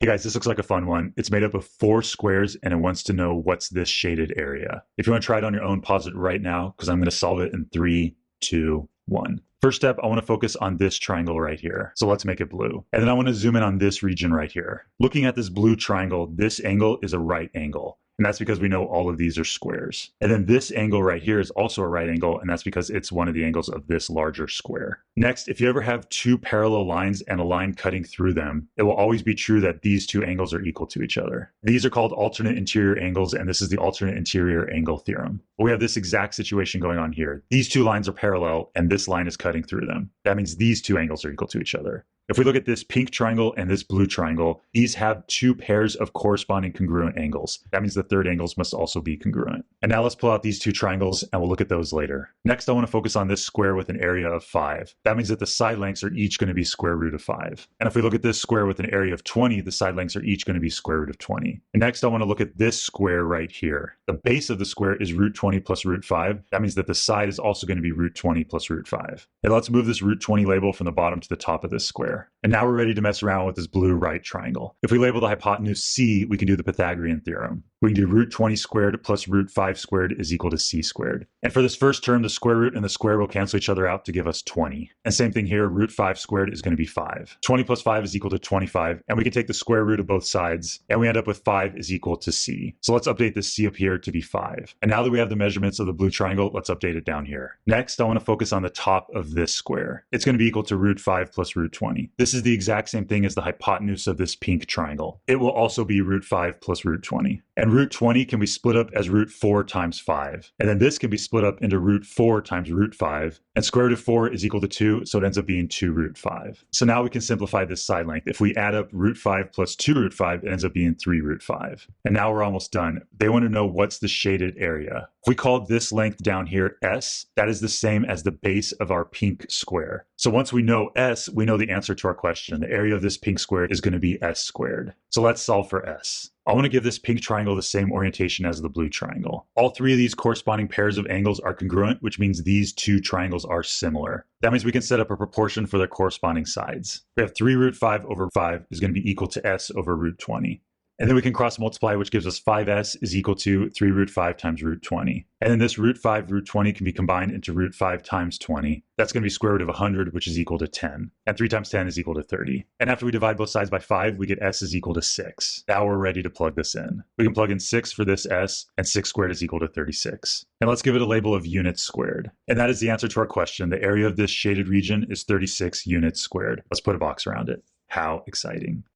Hey guys, this looks like a fun one. It's made up of 4 squares and it wants to know what's this shaded area. If you want to try it on your own, pause it right now because I'm going to solve it in 3, 2, 1. First step, I want to focus on this triangle right here. So let's make it blue. And then I want to zoom in on this region right here. Looking at this blue triangle, this angle is a right angle. And that's because we know all of these are squares. And then this angle right here is also a right angle, and that's because it's one of the angles of this larger square. Next, if you ever have 2 parallel lines and a line cutting through them, it will always be true that these 2 angles are equal to each other. These are called alternate interior angles, and this is the alternate interior angle theorem. But we have this exact situation going on here. These 2 lines are parallel, and this line is cutting through them. That means these 2 angles are equal to each other. If we look at this pink triangle and this blue triangle, these have 2 pairs of corresponding congruent angles. That means the third angles must also be congruent. And now let's pull out these 2 triangles and we'll look at those later. Next, I want to focus on this square with an area of 5. That means that the side lengths are each going to be square root of 5. And if we look at this square with an area of 20, the side lengths are each going to be square root of 20. And next, I want to look at this square right here. The base of the square is root 20 plus root 5. That means that the side is also going to be root 20 plus root 5. And let's move this root 20 label from the bottom to the top of this square. And now we're ready to mess around with this blue right triangle. If we label the hypotenuse C, we can do the Pythagorean theorem. We can do root 20 squared plus root 5 squared is equal to C squared. And for this first term, the square root and the square will cancel each other out to give us 20. And same thing here, root 5 squared is going to be 5. 20 plus 5 is equal to 25, and we can take the square root of both sides, and we end up with 5 is equal to C. So let's update this C up here to be 5. And now that we have the measurements of the blue triangle, let's update it down here. Next, I want to focus on the top of this square. It's going to be equal to root 5 plus root 20. This is the exact same thing as the hypotenuse of this pink triangle. It will also be root 5 plus root 20. And root 20 can be split up as root 4 times 5. And then this can be split up into root 4 times root 5. And square root of 4 is equal to 2, so it ends up being 2 root 5. So now we can simplify this side length. If we add up root 5 plus 2 root 5, it ends up being 3 root 5. And now we're almost done. They want to know what's the shaded area. If we call this length down here S, that is the same as the base of our pink square. So once we know S, we know the answer to our question. The area of this pink square is going to be S squared. So let's solve for S. I want to give this pink triangle the same orientation as the blue triangle. All 3 of these corresponding pairs of angles are congruent, which means these 2 triangles are similar. That means we can set up a proportion for their corresponding sides. We have 3 root 5 over 5 is going to be equal to S over root 20. And then we can cross multiply, which gives us 5s is equal to 3 root 5 times root 20. And then this root 5 root 20 can be combined into root 5 times 20. That's going to be square root of 100, which is equal to 10. And 3 times 10 is equal to 30. And after we divide both sides by 5, we get s is equal to 6. Now we're ready to plug this in. We can plug in 6 for this s, and 6 squared is equal to 36. And let's give it a label of units squared. And that is the answer to our question. The area of this shaded region is 36 units squared. Let's put a box around it. How exciting.